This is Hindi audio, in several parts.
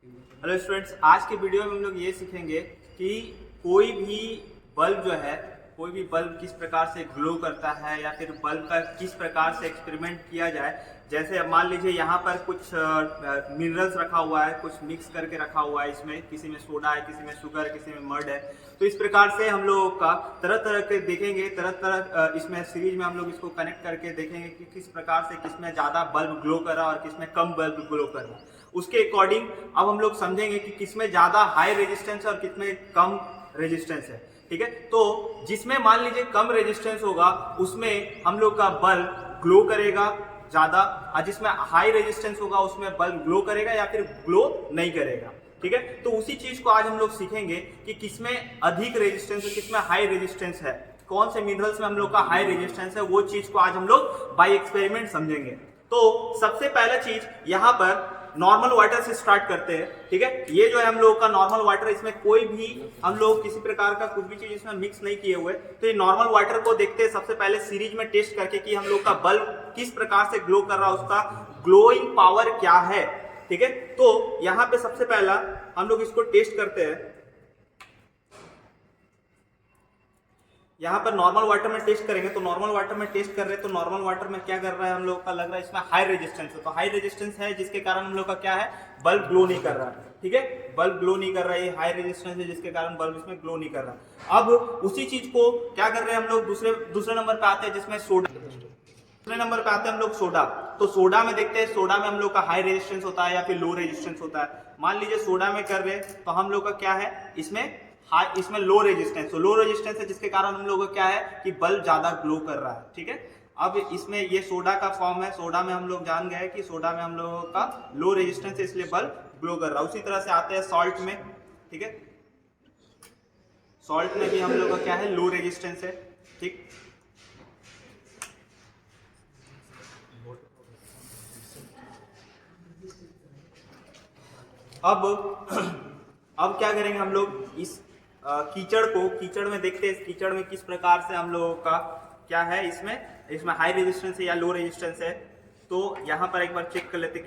हेलो स्टूडेंट्स, आज के वीडियो में हम लोग ये सीखेंगे कि कोई भी बल्ब जो है, कोई भी बल्ब किस प्रकार से ग्लो करता है या फिर बल्ब का किस प्रकार से एक्सपेरिमेंट किया जाए। जैसे अब मान लीजिए यहाँ पर कुछ मिनरल्स रखा हुआ है, कुछ मिक्स करके रखा हुआ है, इसमें किसी में सोडा है, किसी में शुगर, किसी में मर्ड है। तो इस प्रकार से हम लोग का तरह तरह के देखेंगे, तरह तरह इसमें सीरीज में हम लोग इसको कनेक्ट करके देखेंगे कि किस प्रकार से किसमें ज़्यादा बल्ब ग्लो कर रहा है और किसमें कम बल्ब ग्लो कर रहा है। उसके अकॉर्डिंग अब हम लोग समझेंगे कि किसमें ज़्यादा हाई रेजिस्टेंस और किसमें कम रेजिस्टेंस है। ठीक है, तो जिसमें मान लीजिए कम रेजिस्टेंस होगा उसमें हम लोग का बल्ब ग्लो करेगा ज़्यादा, और जिसमें हाई रेजिस्टेंस होगा उसमें बल्ब ग्लो करेगा या फिर ग्लो नहीं करेगा। ठीक है, तो उसी चीज़ को आज हम लोग सीखेंगे कि किसमें अधिक रेजिस्टेंस है, किसमें हाई रेजिस्टेंस है, कौन से मिनरल्स में हम लोग का हाई रेजिस्टेंस है। वो चीज़ को आज हम लोग बाय एक्सपेरिमेंट समझेंगे। तो सबसे पहला चीज़ यहाँ पर नॉर्मल वाटर से स्टार्ट करते हैं। ठीक है, ये जो है हम लोग का नॉर्मल वाटर, इसमें कोई भी हम लोग किसी प्रकार का कुछ भी चीज इसमें मिक्स नहीं किए हुए। तो ये नॉर्मल वाटर को देखते हैं सबसे पहले सीरीज में टेस्ट करके कि हम लोग का बल्ब किस प्रकार से ग्लो कर रहा है, उसका ग्लोइंग पावर क्या है। ठीक है, तो यहाँ पे सबसे पहला हम लोग इसको टेस्ट करते हैं। यहाँ पर नॉर्मल वाटर में टेस्ट करेंगे, तो नॉर्मल वाटर में टेस्ट कर रहे हैं तो नॉर्मल वाटर में क्या कर रहा है, हम लोग का लग रहा है इसमें हाई रेजिस्टेंस है। तो हाई रेजिस्टेंस है जिसके कारण हम लोग का क्या है, बल्ब ग्लो नहीं कर रहा है। ठीक है, बल्ब ग्लो नहीं कर रहा है, ये हाई रेजिस्टेंस है जिसके कारण बल्ब इसमें ग्लो नहीं कर रहा। अब उसी चीज को क्या कर रहे हैं हम लोग, दूसरे नंबर पे आते हैं जिसमें सोडा। दूसरे नंबर पे आते हैं हम लोग सोडा। तो सोडा में देखते हैं, सोडा में हम लोग का हाई रेजिस्टेंस होता है या फिर लो रेजिस्टेंस होता है। मान लीजिए सोडा में कर रहे हैं तो हम लोग का क्या है, इसमें लो रेजिस्टेंस, तो लो रेजिस्टेंस है जिसके कारण हम लोग को क्या है कि बल्ब ज्यादा ग्लो कर रहा है। ठीक है, अब इसमें ये सोडा का फॉर्म है, सोडा में हम लोग जान गए कि सोडा में हम लोगों का लो रेजिस्टेंस है इसलिए बल्ब ग्लो कर रहा है। उसी तरह से आते हैं सॉल्ट में। ठीक है, सॉल्ट में भी हम लोग का क्या है, लो रेजिस्टेंस है। ठीक, अब क्या करेंगे हम लोग, इस कीचड़ में देखते हैं, इस कीचड़ में किस प्रकार से हम लोगों का क्या है, इसमें हाई रेजिस्टेंस है या लो रेजिस्टेंस है। तो यहाँ पर एक बार चेक कर लेते हैं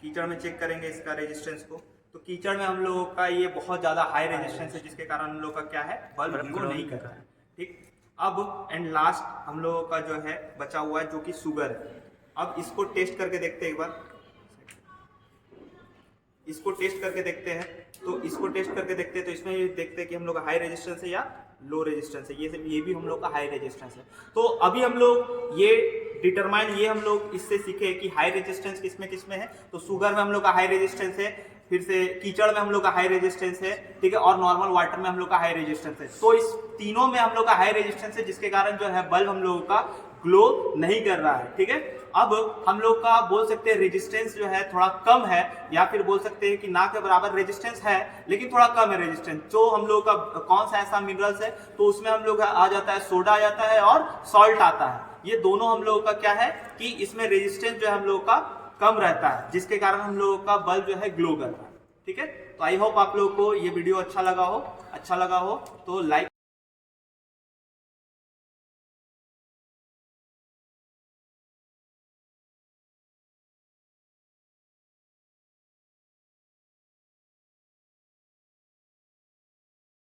कीचड़ में चेक करेंगे इसका रेजिस्टेंस को। तो कीचड़ में हम लोगों का ये बहुत ज्यादा हाई रेजिस्टेंस है जिसके कारण हम लोग का क्या है, बल्ब ग्लो नहीं कर रहा है। ठीक, अब एंड लास्ट हम लोगों का जो है बचा हुआ है जो कि शुगर है। अब इसको टेस्ट करके देखते हैं एक बार, इसको टेस्ट करके देखते हैं। तो इसको टेस्ट करके देखते हैं तो इसमें ये देखते हैं कि हम लोग का हाई रेजिस्टेंस है या लो रेजिस्टेंस है। ये भी हम लोग का हाई रेजिस्टेंस है। तो अभी हम लोग ये हम लोग इससे सीखे कि हाई रेजिस्टेंस किसमें है। तो शुगर में हम लोग का हाई रेजिस्टेंस है, फिर से कीचड़ में हम लोग का हाई रेजिस्टेंस है। ठीक है, और नॉर्मल वाटर में हम लोग का हाई रेजिस्टेंस है। तो इस तीनों में हम लोग का हाई रेजिस्टेंस है जिसके कारण जो है बल्ब हम लोगों का ग्लो नहीं कर रहा है। ठीक है, अब हम लोग का बोल सकते हैं रेजिस्टेंस जो है थोड़ा कम है, या फिर बोल सकते हैं कि ना के बराबर रेजिस्टेंस है लेकिन थोड़ा कम है रेजिस्टेंस। जो हम लोग का कौन सा ऐसा मिनरल्स है, तो उसमें हम लोग आ जाता है सोडा आ जाता है और सॉल्ट आता है। ये दोनों हम लोगों का क्या है कि इसमें रेजिस्टेंस जो है हम लोग का कम रहता है जिसके कारण हम लोगों का बल्ब जो है ग्लो कर रहा है। ठीक है, तो आई होप आप लोगों को ये वीडियो अच्छा लगा हो तो लाइक